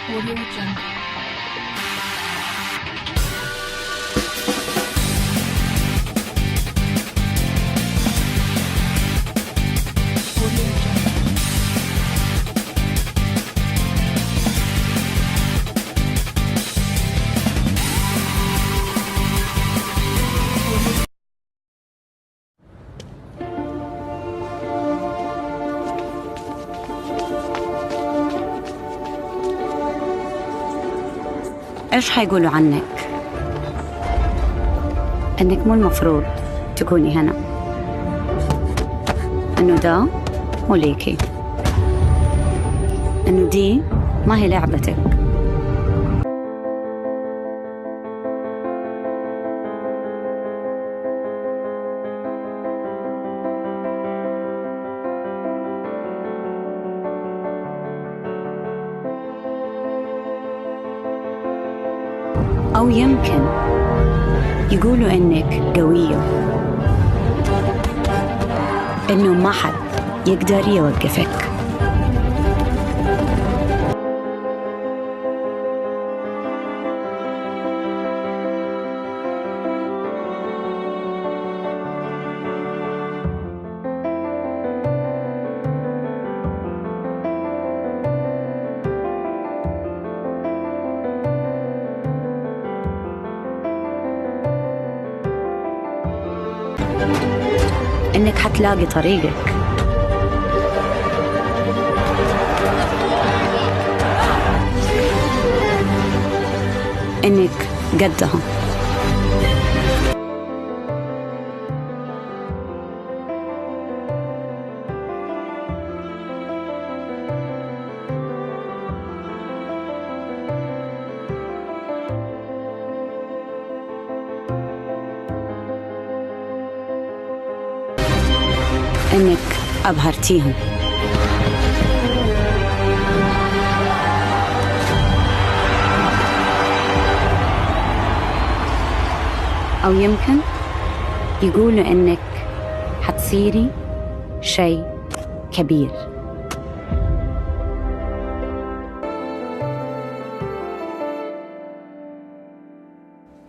Audio Jungle. Audio Jungle. إيش حيقولوا عنك؟ إنك مو المفروض تكوني هنا، إنه ده مو ليكي، إنه دي ما هي لعبتك. أو يمكن يقولوا إنك قوية، إنه ما حد يقدر يوقفك. إنك حتلاقي طريقك، إنك قدها. إنك أبهرتيهم. أو يمكن يقولوا إنك حتصيري شيء كبير.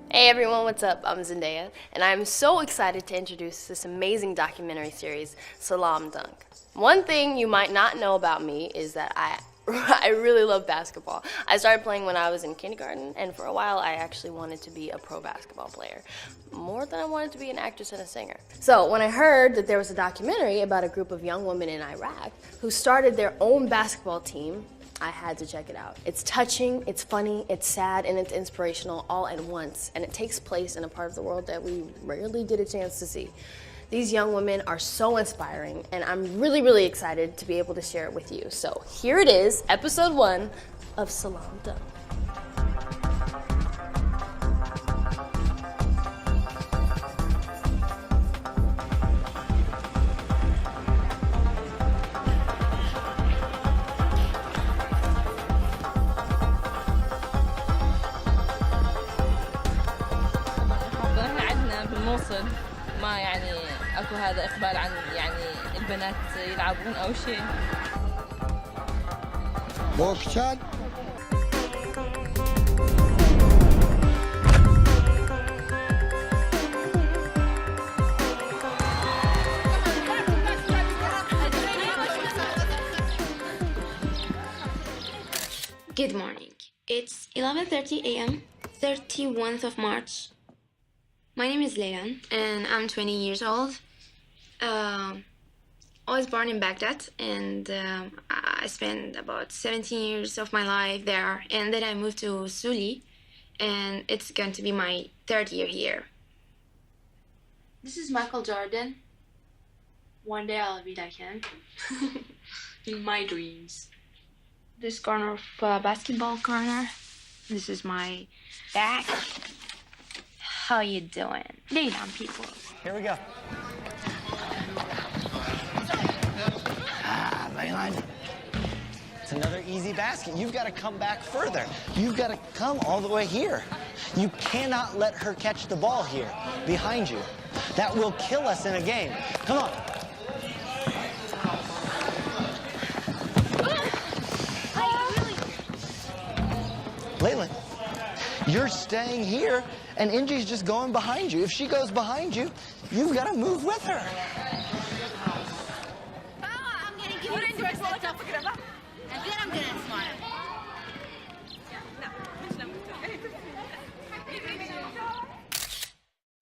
Hey everyone, what's up? I'm Zendaya, and I'm so excited to introduce this amazing documentary series, Salam Dunk. One thing you might not know about me is that I really love basketball. I started playing when I was in kindergarten, and for a while I actually wanted to be a pro basketball player, more than I wanted to be an actress and a singer. So when I heard that there was a documentary about a group of young women in Iraq who started their own basketball team, I had to check it out. It's touching, it's funny, it's sad, and it's inspirational all at once, and it takes place in a part of the world that we rarely get a chance to see. These young women are so inspiring, and I'm really, really excited to be able to share it with you. So here it is, episode 1 of Salam Dunk. بالموصل ما يعني اكو هذا اقبال عن يعني البنات يلعبون او شيء. بوكشان Good morning. It's 11:30 a.m., 31st of March. My name is Leylan, and I'm 20 years old. I was born in Baghdad, and I spent about 17 years of my life there. And then I moved to Suli, and it's going to be my 3rd year here. This is Michael Jordan. One day I'll be like him. In my dreams. This corner of basketball corner. This is my back. How you doing? Leylan people. Here we go. Leylan. It's another easy basket. You've got to come back further. You've got to come all the way here. You cannot let her catch the ball here, behind you. That will kill us in a game. Come on. You're staying here, and Inji's just going behind you. If she goes behind you, you've got to move with her.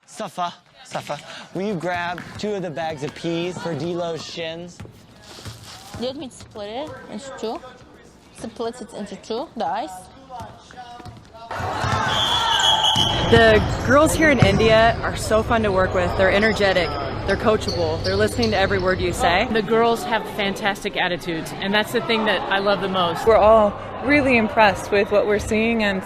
Safa, will you grab 2 of the bags of peas for Dilo's shins? Do you want me to split it into 2? Split it into 2, the ice. The girls here in India are so fun to work with. They're energetic, they're coachable, they're listening to every word you say. The girls have fantastic attitudes, and that's the thing that I love the most. We're all really impressed with what we're seeing, and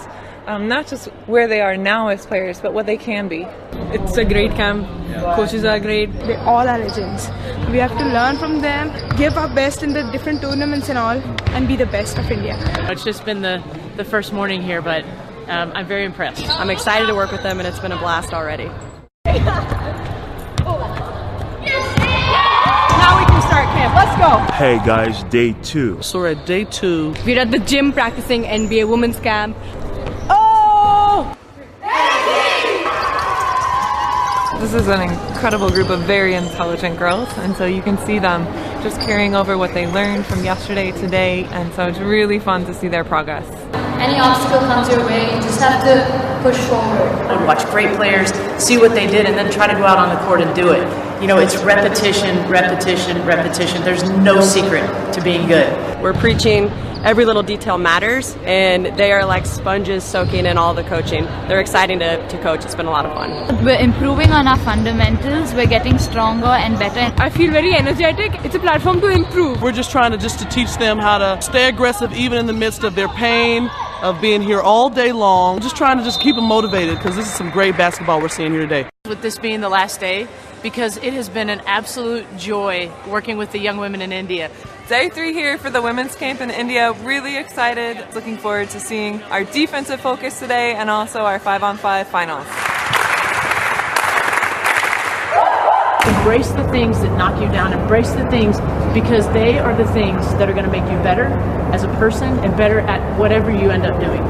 not just where they are now as players, but what they can be. It's a great camp. Coaches are great. They all are legends. We have to learn from them, give our best in the different tournaments and all, and be the best of India. It's just been the first morning here, but I'm very impressed. I'm excited to work with them, and it's been a blast already. Now we can start camp. Let's go. Hey guys, day 2. So we're at day 2. We're at the gym practicing NBA women's camp. This is an incredible group of very intelligent girls, and so you can see them just carrying over what they learned from yesterday today, and so it's really fun to see their progress. Any obstacle comes your way, you just have to push forward. Watch great players, see what they did, and then try to go out on the court and do it. You know, it's repetition, repetition, repetition. There's no secret to being good. We're preaching every little detail matters, and they are like sponges soaking in all the coaching. They're exciting to coach. It's been a lot of fun. We're improving on our fundamentals. We're getting stronger and better. I feel very energetic. It's a platform to improve. We're just trying to teach them how to stay aggressive even in the midst of their pain, of being here all day long. Just trying to keep them motivated, because this is some great basketball we're seeing here today. With this being the last day, because it has been an absolute joy working with the young women in India. Day 3 here for the women's camp in India. Really excited. Looking forward to seeing our defensive focus today and also our 5-on-5 finals. Embrace the things that knock you down. Embrace the things, because they are the things that are going to make you better as a person and better at whatever you end up doing.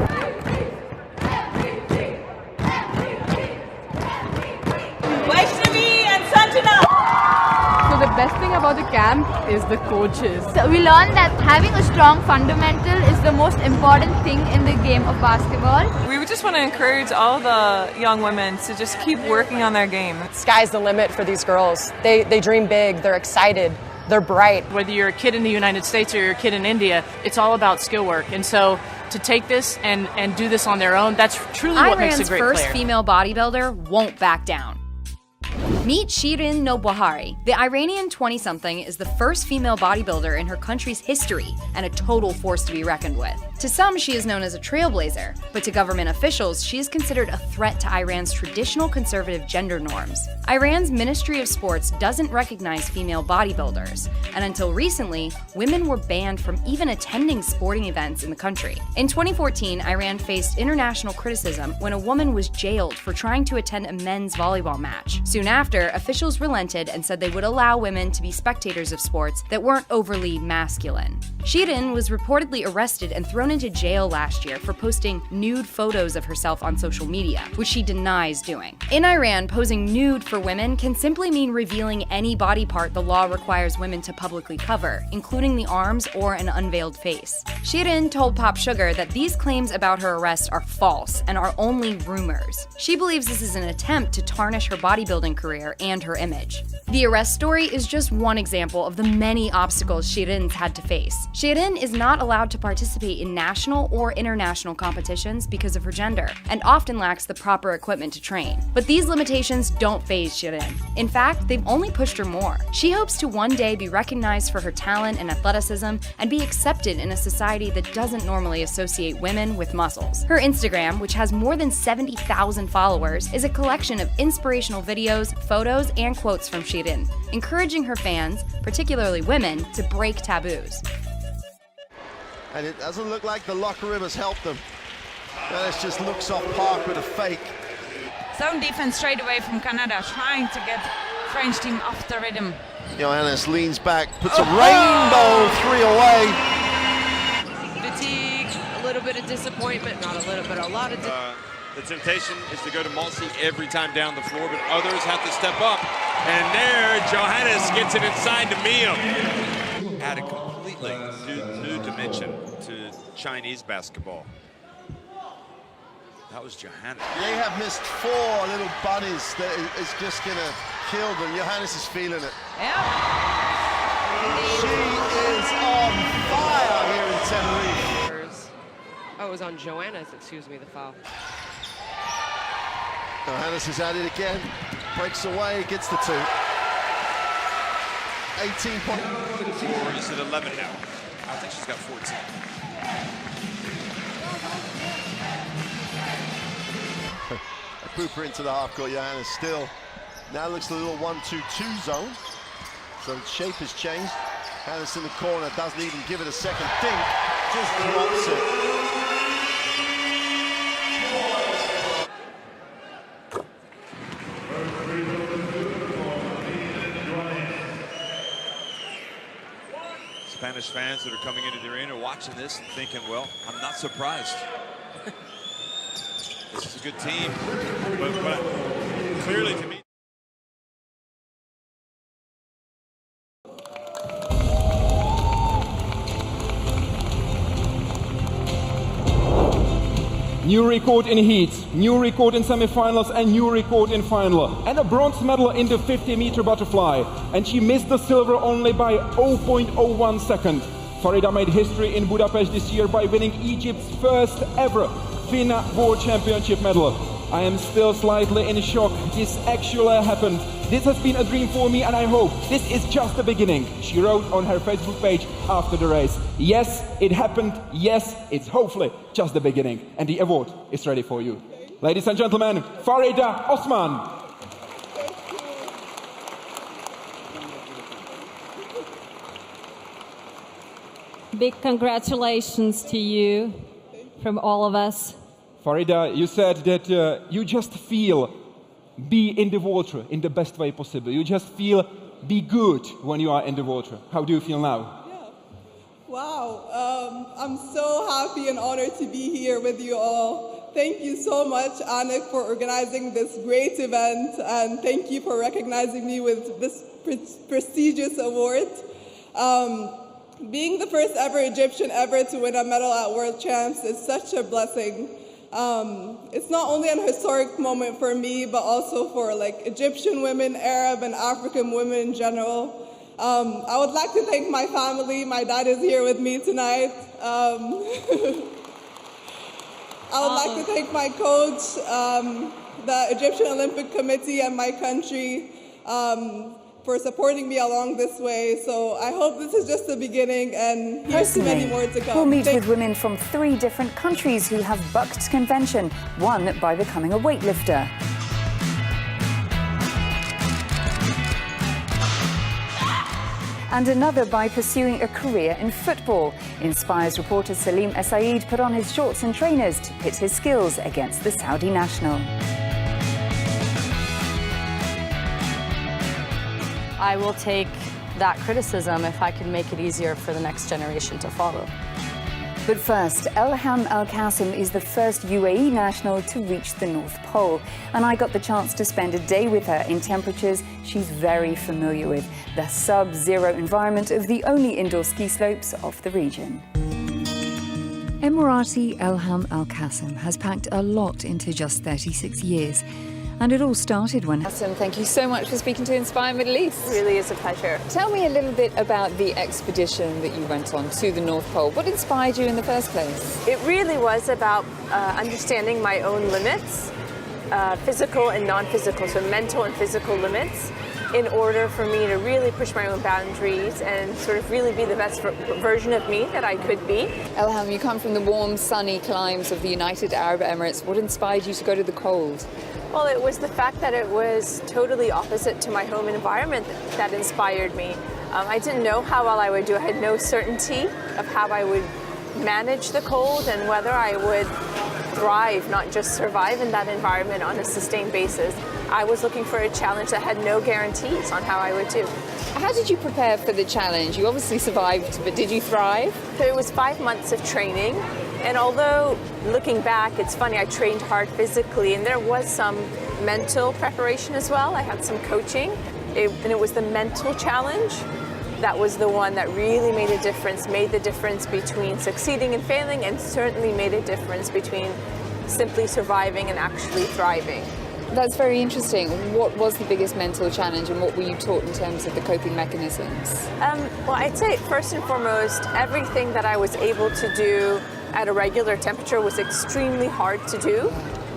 The best thing about the camp is the coaches. So we learned that having a strong fundamental is the most important thing in the game of basketball. We would just want to encourage all the young women to just keep working on their game. Sky's the limit for these girls. They dream big, they're excited, they're bright. Whether you're a kid in the United States or you're a kid in India, it's all about skill work. And so to take this and do this on their own, that's truly what makes a great player. Iran's first female bodybuilder won't back down. Meet Shirin Nobahari. The Iranian 20-something is the first female bodybuilder in her country's history and a total force to be reckoned with. To some, she is known as a trailblazer, but to government officials, she is considered a threat to Iran's traditional conservative gender norms. Iran's Ministry of Sports doesn't recognize female bodybuilders, and until recently, women were banned from even attending sporting events in the country. In 2014, Iran faced international criticism when a woman was jailed for trying to attend a men's volleyball match. Soon after, officials relented and said they would allow women to be spectators of sports that weren't overly masculine. Shirin was reportedly arrested and thrown into jail last year for posting nude photos of herself on social media, which she denies doing. In Iran, posing nude for women can simply mean revealing any body part the law requires women to publicly cover, including the arms or an unveiled face. Shirin told Pop Sugar that these claims about her arrest are false and are only rumors. She believes this is an attempt to tarnish her bodybuilding career and her image. The arrest story is just one example of the many obstacles Shirin's had to face. Shirin is not allowed to participate in national or international competitions because of her gender, and often lacks the proper equipment to train. But these limitations don't faze Shirin. In fact, they've only pushed her more. She hopes to one day be recognized for her talent and athleticism and be accepted in a society that doesn't normally associate women with muscles. Her Instagram, which has more than 70,000 followers, is a collection of inspirational videos, photos, and quotes from Shirin, encouraging her fans, particularly women, to break taboos. And it doesn't look like the locker room has helped them. Let's just looks off Park with a fake. Zone defense straight away from Canada, trying to get French team off the rhythm. Johannes leans back, puts a rainbow three away. Fatigue, a little bit of disappointment, not a little bit, a lot of The temptation is to go to Maltzy every time down the floor, but others have to step up. And there, Johannes gets it inside to Miem. Add a completely new dimension to Chinese basketball. That was Johannes. They have missed 4 little bunnies that is just going to kill them. Johannes is feeling it. Yeah. She is on fire here in Tenerife. Oh, it was on Johannes, excuse me, the foul. Johannes is at it again. Breaks away, gets the 2. 18 points. He's at 11 now. I think she's got 14. Pooper into the half court. Johannes still now looks a little 1-2-2 zone. So the shape has changed. Johannes in the corner, doesn't even give it a second think, just drops it. Spanish fans that are coming into the arena watching this and thinking, well, I'm not surprised. This is a good team, but clearly to me. New record in heat, new record in semifinals, and new record in final. And a bronze medal in the 50-meter butterfly. And she missed the silver only by 0.01 second. Farida made history in Budapest this year by winning Egypt's first ever FINA World Championship medal. I am still slightly in shock. This actually happened. This has been a dream for me, and I hope this is just the beginning. She wrote on her Facebook page after the race. Yes, it happened. Yes, it's hopefully just the beginning. And the award is ready for you. Ladies and gentlemen, Farida Osman. Big congratulations to you from all of us. Farida, you said that you just feel be in the water in the best way possible. You just feel be good when you are in the water. How do you feel now? Wow, I'm so happy and honored to be here with you all. Thank you so much, Anik, for organizing this great event, and thank you for recognizing me with this prestigious award. Being the first ever Egyptian ever to win a medal at World Champs is such a blessing. It's not only an historic moment for me, but also for Egyptian women, Arab and African women in general. I would like to thank my family. My dad is here with me tonight. I would like to thank my coach, the Egyptian Olympic Committee, and my country for supporting me along this way. So I hope this is just the beginning, and here's to many more to come. We'll meet with women from 3 different countries who have bucked convention, one by becoming a weightlifter. And another by pursuing a career in football. Inspires reporter Salim Essaid put on his shorts and trainers to pit his skills against the Saudi national. I will take that criticism if I can make it easier for the next generation to follow. But first, Elham Al Qassim is the first UAE national to reach the North Pole. And I got the chance to spend a day with her in temperatures she's very familiar with, the sub-zero environment of the only indoor ski slopes of the region. Emirati Elham Al Qassim has packed a lot into just 36 years. And it all started when... Awesome. Thank you so much for speaking to Inspire Middle East. It really is a pleasure. Tell me a little bit about the expedition that you went on to the North Pole. What inspired you in the first place? It really was about understanding my own limits, physical and non-physical, so mental and physical limits, in order for me to really push my own boundaries and sort of really be the best version of me that I could be. Elham, you come from the warm, sunny climes of the United Arab Emirates. What inspired you to go to the cold? Well, it was the fact that it was totally opposite to my home environment that inspired me. I didn't know how well I would do. I had no certainty of how I would manage the cold and whether I would thrive, not just survive in that environment on a sustained basis. I was looking for a challenge that had no guarantees on how I would do. How did you prepare for the challenge? You obviously survived, but did you thrive? So it was 5 months of training. And although looking back, it's funny, I trained hard physically and there was some mental preparation as well. I had some coaching and it was the mental challenge that was the one that really made a difference, made the difference between succeeding and failing, and certainly made a difference between simply surviving and actually thriving. That's very interesting. What was the biggest mental challenge and what were you taught in terms of the coping mechanisms? Well, I'd say first and foremost, everything that I was able to do at a regular temperature was extremely hard to do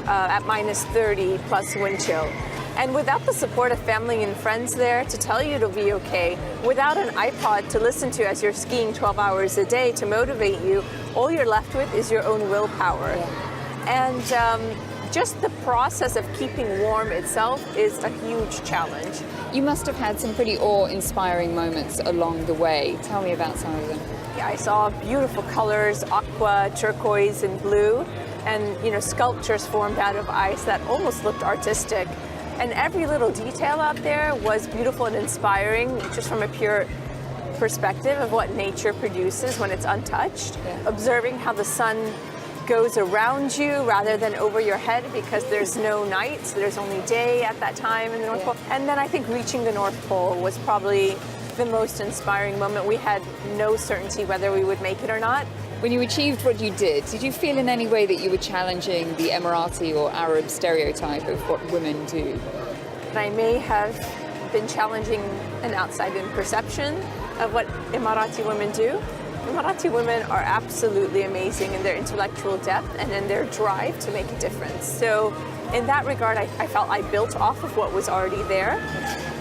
at minus 30 plus wind chill. And without the support of family and friends there to tell you to be okay, without an iPod to listen to as you're skiing 12 hours a day to motivate you, all you're left with is your own willpower. And just the process of keeping warm itself is a huge challenge. You must have had some pretty awe-inspiring moments along the way. Tell me about some of them. Yeah, I saw beautiful colors, aqua, turquoise, and blue, and sculptures formed out of ice that almost looked artistic. And every little detail out there was beautiful and inspiring, just from a pure perspective of what nature produces when it's untouched. Observing how the sun goes around you rather than over your head, because there's no night, so there's only day at that time in the North Pole. And then I think reaching the North Pole was probably the most inspiring moment. We had no certainty whether we would make it or not. When you achieved what you did you feel in any way that you were challenging the Emirati or Arab stereotype of what women do? I may have been challenging an outside-in perception of what Emirati women do. Emirati women are absolutely amazing in their intellectual depth and in their drive to make a difference. So in that regard, I felt I built off of what was already there.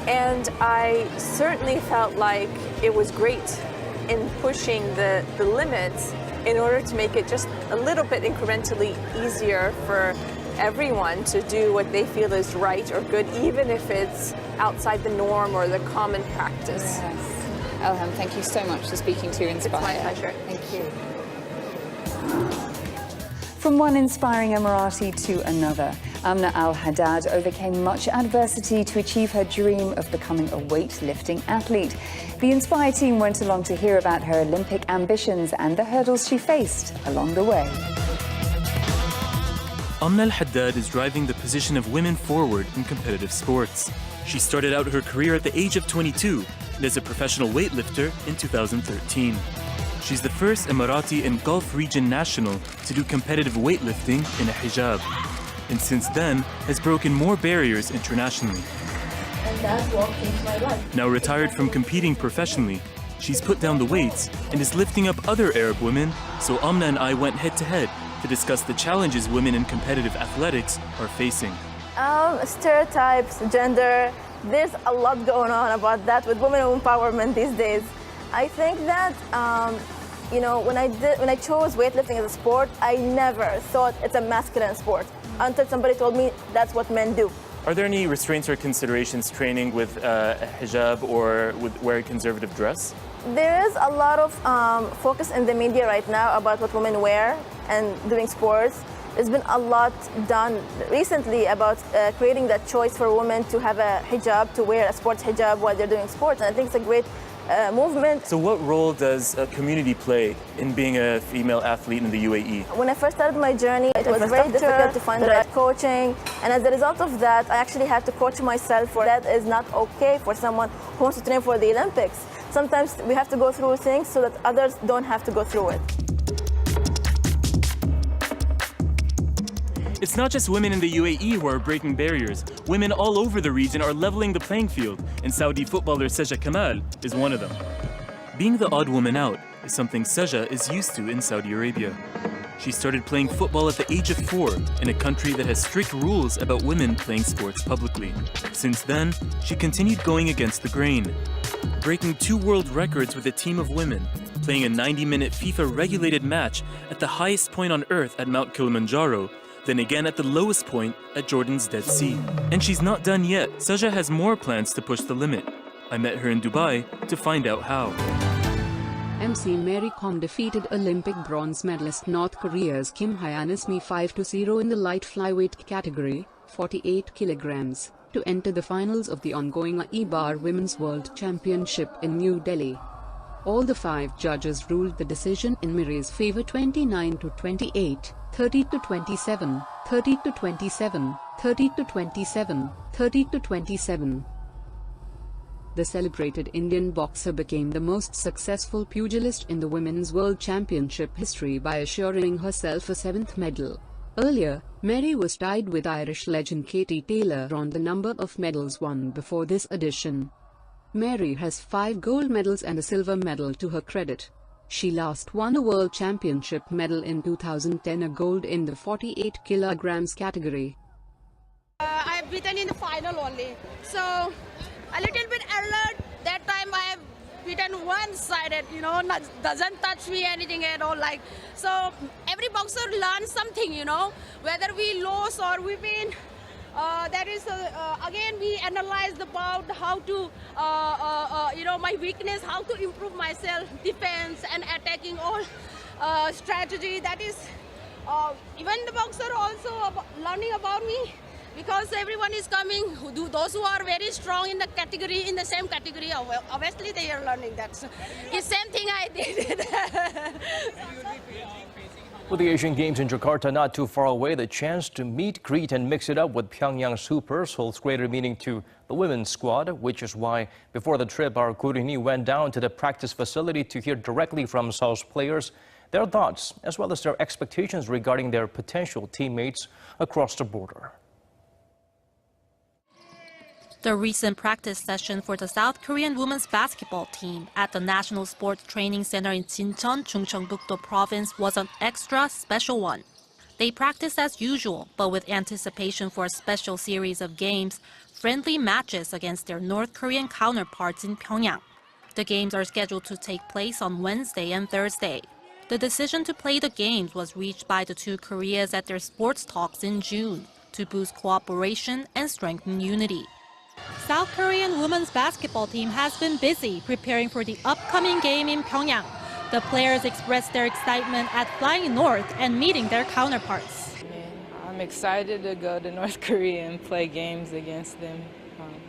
And I certainly felt like it was great in pushing the limits in order to make it just a little bit incrementally easier for everyone to do what they feel is right or good, even if it's outside the norm or the common practice. Yes. Elham, thank you so much for speaking to Inspire. It's my pleasure. Thank you. From one inspiring Emirati to another, Amna Al-Haddad overcame much adversity to achieve her dream of becoming a weightlifting athlete. The Inspire team went along to hear about her Olympic ambitions and the hurdles she faced along the way. Amna Al-Haddad is driving the position of women forward in competitive sports. She started out her career at the age of 22 and as a professional weightlifter in 2013. She's the first Emirati and Gulf region national to do competitive weightlifting in a hijab, and since then has broken more barriers internationally. And that's what changed my life. Now retired from competing professionally, she's put down the weights and is lifting up other Arab women, so Amna and I went head-to-head to discuss the challenges women in competitive athletics are facing. Stereotypes, gender, there's a lot going on about that with women empowerment these days. I think that, when I chose weightlifting as a sport, I never thought it's a masculine sport until somebody told me that's what men do. Are there any restraints or considerations training with a hijab or with wearing conservative dress? There is a lot of focus in the media right now about what women wear and doing sports. There's been a lot done recently about creating that choice for women to have a hijab, to wear a sports hijab while they're doing sports, and I think it's a great movement. So what role does a community play in being a female athlete in the UAE? When I first started my journey, it was very difficult to find the right coaching, and as a result of that, I actually had to coach myself. For that is not okay for someone who wants to train for the Olympics. Sometimes we have to go through things so that others don't have to go through it. It's not just women in the UAE who are breaking barriers. Women all over the region are leveling the playing field, and Saudi footballer Saja Kamal is one of them. Being the odd woman out is something Saja is used to in Saudi Arabia. She started playing football at the age of 4 in a country that has strict rules about women playing sports publicly. Since then, she continued going against the grain, breaking 2 world records with a team of women, playing a 90-minute FIFA-regulated match at the highest point on Earth at Mount Kilimanjaro, then again at the lowest point at Jordan's Dead Sea. And she's not done yet. Saja has more plans to push the limit. I met her in Dubai to find out how. MC Mary Kom defeated Olympic bronze medalist North Korea's Kim Hyeon-mi 5-0 in the light flyweight category, 48 kilograms, to enter the finals of the ongoing IBAR Women's World Championship in New Delhi. All the 5 judges ruled the decision in Mary's favor 29-28, 30-27, 30-27, 30-27, 30-27. The celebrated Indian boxer became the most successful pugilist in the Women's World Championship history by assuring herself a 7th medal. Earlier, Mary was tied with Irish legend Katie Taylor on the number of medals won before this edition. Mary has 5 gold medals and a silver medal to her credit. She last won a World Championship medal in 2010, a gold in the 48 kilograms category. I've beaten in the final only, so a little bit alert. That time I have beaten one-sided, doesn't touch me anything at all. So every boxer learns something, whether we lose or we win. That is again we analyze about how to my weakness, how to improve myself, defense and attacking, all strategy. That is even the boxer also learning about me, because everyone is coming. Those who are very strong in the category, in the same category, obviously they are learning. That's the same thing I did. With the Asian Games in Jakarta not too far away, the chance to meet, greet and mix it up with Pyongyang Supers holds greater meaning to the women's squad, which is why before the trip our Ko Roon-hee went down to the practice facility to hear directly from Seoul's players their thoughts as well as their expectations regarding their potential teammates across the border. The recent practice session for the South Korean women's basketball team at the National Sports Training Center in Jincheon, Chungcheongbuk-do Province was an extra special one. They practiced as usual, but with anticipation for a special series of games, friendly matches against their North Korean counterparts in Pyongyang. The games are scheduled to take place on Wednesday and Thursday. The decision to play the games was reached by the two Koreas at their sports talks in June to boost cooperation and strengthen unity. South Korean women's basketball team has been busy preparing for the upcoming game in Pyongyang. The players expressed their excitement at flying north and meeting their counterparts. I'm excited to go to North Korea and play games against them.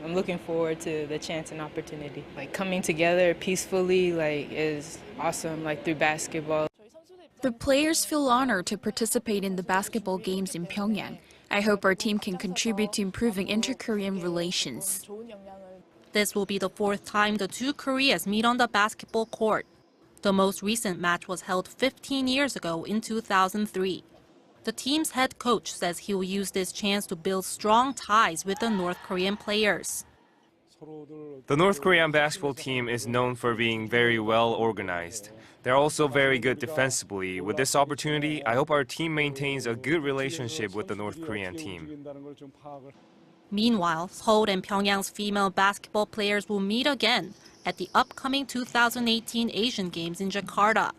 I'm looking forward to the chance and opportunity. Coming together peacefully is awesome, through basketball. The players feel honored to participate in the basketball games in Pyongyang. I hope our team can contribute to improving inter-Korean relations. This will be the 4th time the two Koreas meet on the basketball court. The most recent match was held 15 years ago in 2003. The team's head coach says he will use this chance to build strong ties with the North Korean players. The North Korean basketball team is known for being very well organized. They're also very good defensively. With this opportunity, I hope our team maintains a good relationship with the North Korean team. Meanwhile, Seoul and Pyongyang's female basketball players will meet again at the upcoming 2018 Asian Games in Jakarta.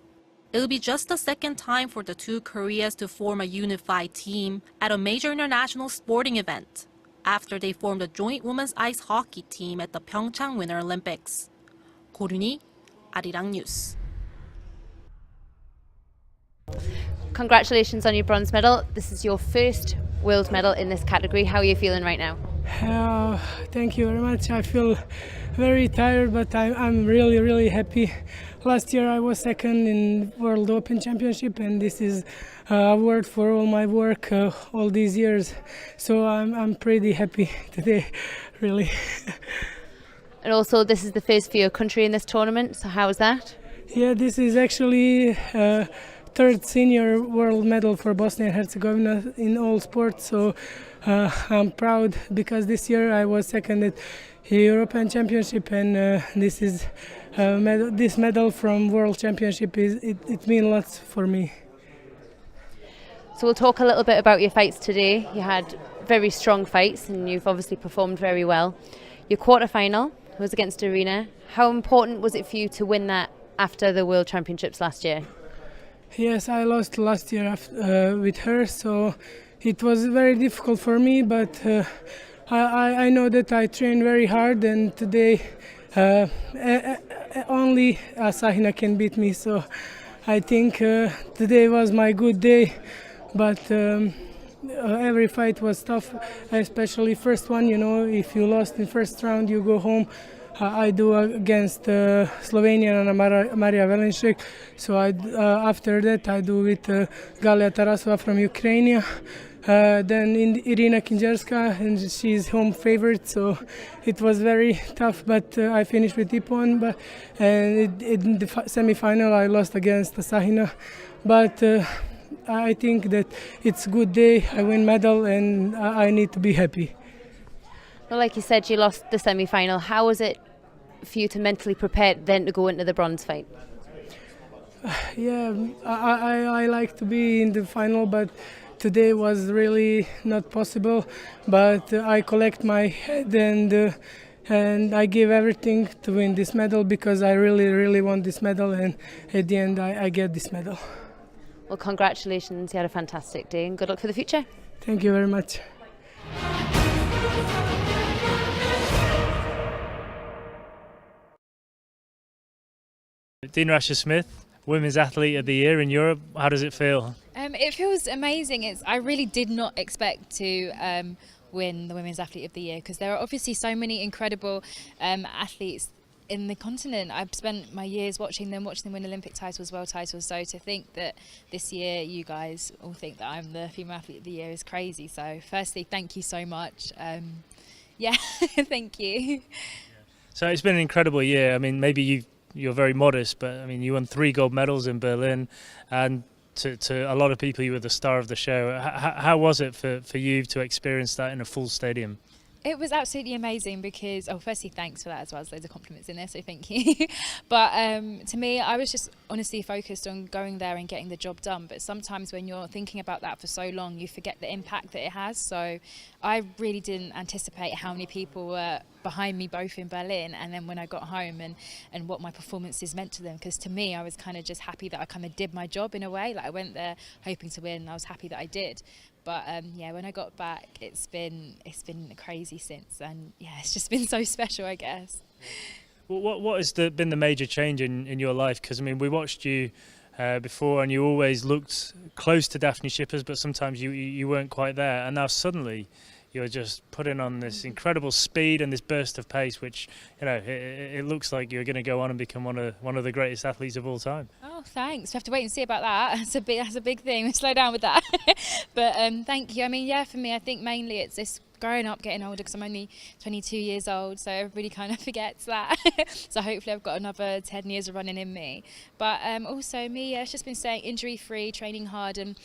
It'll be just the 2nd time for the two Koreas to form a unified team at a major international sporting event, after they formed a joint women's ice hockey team at the Pyeongchang Winter Olympics. Ko Roon-hee, Arirang News. Congratulations on your bronze medal. This is your first world medal in this category. How are you feeling right now? Thank you very much. I feel very tired, but I'm really, really happy. Last year I was 2nd in World Open Championship, and this is award for all my work all these years. So I'm pretty happy today, really. And also, this is the first for your country in this tournament. So how is that? Yeah, this is actually 3rd senior world medal for Bosnia and Herzegovina in all sports. So I'm proud because this year I was 2nd at European Championship, and this is this medal from World Championship it means lots for me. So we'll talk a little bit about your fights today. You had very strong fights and you've obviously performed very well. Your quarterfinal was against Arena. How important was it for you to win that after the World Championships last year? Yes, I lost last year with her, so it was very difficult for me, but I know that I trained very hard, and today only Asahina can beat me, so I think today was my good day, but every fight was tough, especially first one. If you lost in first round, you go home I do against Slovenian and Maria Velenšek. So after that I do with Galia Tarasova from Ukraine. Then Irina Kinzerska, and she's home favorite, so it was very tough, but I finished with Ippon, and in the semi-final I lost against Sahina, but I think that it's a good day, I win medal, and I need to be happy. Well, like you said, you lost the semi-final. How was it for you to mentally prepare then to go into the bronze fight? Yeah, I like to be in the final, but today was really not possible, but I collect my head and I give everything to win this medal because I really want this medal, and at the end I get this medal. Well, congratulations, you had a fantastic day and good luck for the future. Thank you very much. Dean Rasher-Smith, Women's Athlete of the Year in Europe. How does it feel? It feels amazing. I really did not expect to win the Women's Athlete of the Year because there are obviously so many incredible athletes in the continent. I've spent my years watching them win Olympic titles, world titles. So to think that this year you guys all think that I'm the Female Athlete of the Year is crazy. So firstly, thank you so much. Yeah, thank you. So it's been an incredible year. I mean, maybe you're very modest, but I mean, you won 3 gold medals in Berlin, and to a lot of people, you were the star of the show. How was it for you to experience that in a full stadium? It was absolutely amazing because, firstly, thanks for that as well. There's loads of compliments in there, so thank you. But to me, I was just honestly focused on going there and getting the job done. But sometimes when you're thinking about that for so long, you forget the impact that it has. So I really didn't anticipate how many people were behind me, both in Berlin and then when I got home, and what my performances meant to them. Because to me, I was kind of just happy that I kind of did my job in a way. Like I went there hoping to win, and I was happy that I did. But yeah, when I got back, it's been crazy since, and yeah, it's just been so special, I guess. Well, what has been the major change in your life? Because I mean, we watched you before, and you always looked close to Daphne Schippers, but sometimes you weren't quite there, and now suddenly you're just putting on this incredible speed and this burst of pace, which, you know, it looks like you're going to go on and become one of the greatest athletes of all time. Oh, thanks. We have to wait and see about that. That's a big thing. Slow down with that. But thank you. I mean, yeah, for me, I think mainly it's this growing up, getting older, because I'm only 22 years old, so everybody kind of forgets that. So hopefully I've got another 10 years of running in me. But also me, it's just been staying injury-free, training hard, and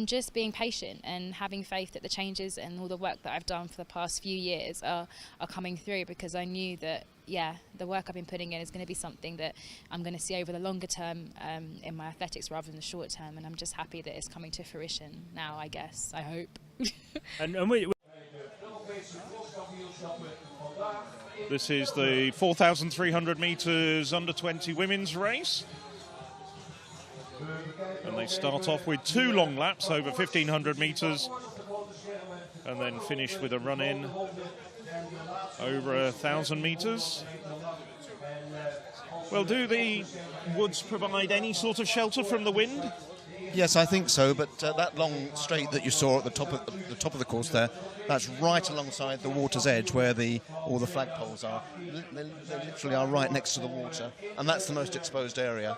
just being patient and having faith that the changes and all the work that I've done for the past few years are coming through, because I knew that, yeah, the work I've been putting in is going to be something that I'm going to see over the longer term in my athletics rather than the short term, and I'm just happy that it's coming to fruition now, I guess, I hope. This is the 4,300 metres under 20 women's race. And they start off with 2 long laps over 1,500 metres and then finish with a run-in over 1,000 metres. Well, do the woods provide any sort of shelter from the wind? Yes, I think so, but that long straight that you saw at the top of the course there, that's right alongside the water's edge where all the flagpoles are. They literally are right next to the water, and that's the most exposed area.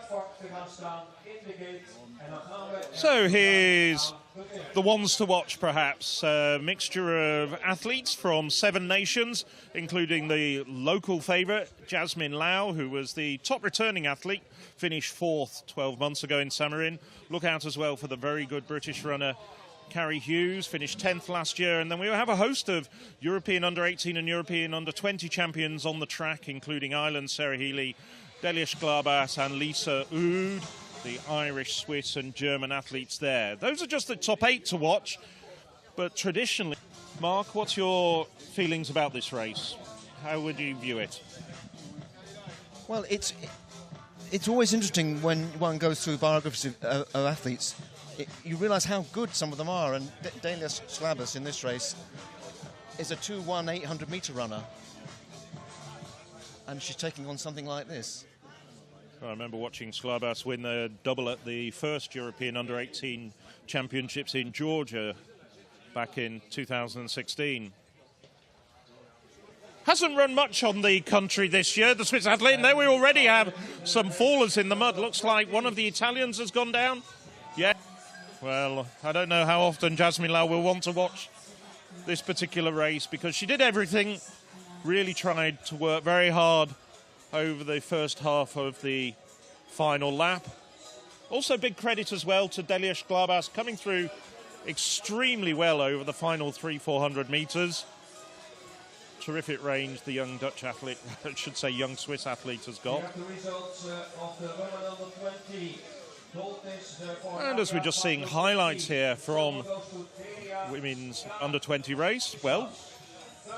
So here's the ones to watch, perhaps. A mixture of athletes from 7 nations, including the local favourite, Jasmine Lau, who was the top returning athlete, finished 4th 12 months ago in Samarin. Look out as well for the very good British runner, Carrie Hughes, finished 10th last year. And then we have a host of European under-18 and European under-20 champions on the track, including Ireland's Sarah Healy, Delia Sklarbas and Lisa Oud, the Irish, Swiss and German athletes there. Those are just the top 8 to watch. But traditionally, Mark, what's your feelings about this race? How would you view it? Well, it's always interesting when one goes through biographies of athletes. You realise how good some of them are, and Delia Sklarbas in this race is a 2:1 800-metre runner, and she's taking on something like this. I remember watching Sklarbas win the double at the first European under-18 championships in Georgia back in 2016. hasn't run much on the country this year, the Swiss athlete, and there we already have some fallers in the mud. Looks like one of the Italians has gone down. Yeah. Well, I don't know how often Jasmine Lau will want to watch this particular race, because she did everything, really tried to work very hard over the first half of the final lap. Also big credit as well to Delia Schlabas, coming through extremely well over the final 300-400 metres. Terrific range the young Dutch athlete, I should say young Swiss athlete, has got. And as we're just seeing highlights here from women's under-20 race, well,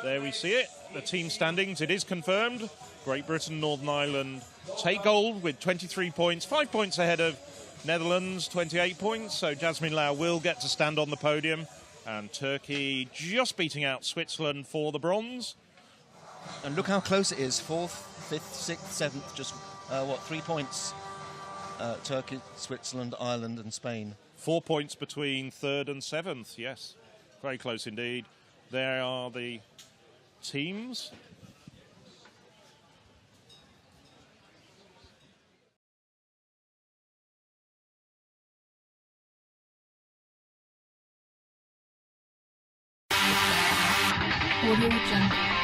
there we see it. The team standings, it is confirmed. Great Britain, Northern Ireland take gold with 23 points, 5 points ahead of Netherlands, 28 points. So Jasmine Lau will get to stand on the podium. And Turkey just beating out Switzerland for the bronze. And look how close it is. 4th, 5th, 6th, 7th, just, 3 points. Turkey, Switzerland, Ireland and Spain. 4 points between 3rd and 7th, yes. Very close indeed. There are the teams. Audio Jungle.